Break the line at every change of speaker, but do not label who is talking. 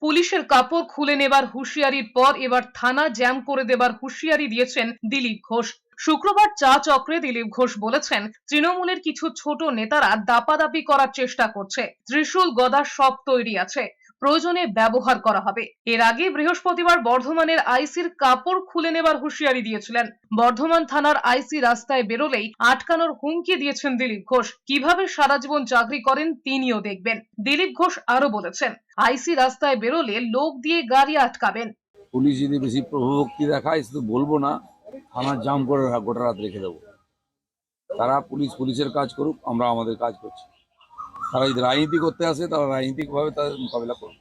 পুলিশের কাপড় খুলে নেবার হুঁশিয়ারির পর এবার থানা জ্যাম করে দেবার হুঁশিয়ারি দিয়েছেন দিলীপ ঘোষ। শুক্রবার চা চক্রে দিলীপ ঘোষ বলেছেন, তৃণমূলের কিছু ছোট নেতারা দাপাদাপি করার চেষ্টা করছে। ত্রিশূল গদা সব তৈরি আছে, প্রয়োজনে ব্যবহার করা হবে। এর আগে বৃহস্পতিবার বর্ধমানের আইসির কাপড় খুলে নেবার হুঁশিয়ারি দিয়েছিলেন। বর্ধমান থানার আইসি রাস্তায় বেরোলেই আটকানোর হুমকি দিয়েছেন দিলীপ ঘোষ। কিভাবে সারা জীবন চাকরি করেন তিনিও দেখবেন। দিলীপ ঘোষ আরো বলেছেন, আইসি রাস্তায় বেরোলে লোক দিয়ে গাড়ি আটকাবেন।
পুলিশ যদি বেশি প্রভুভক্তি দেখায় শুধু বলবো না, থানা জাম করে গোটা রাত রেখে দেবো। তারা পুলিশের কাজ করুক, আমরা আমাদের কাজ করছি। তারা যদি রাজনীতি করতে আসে তারা রাজনীতিকভাবে তাদের মোকাবিলা করুক।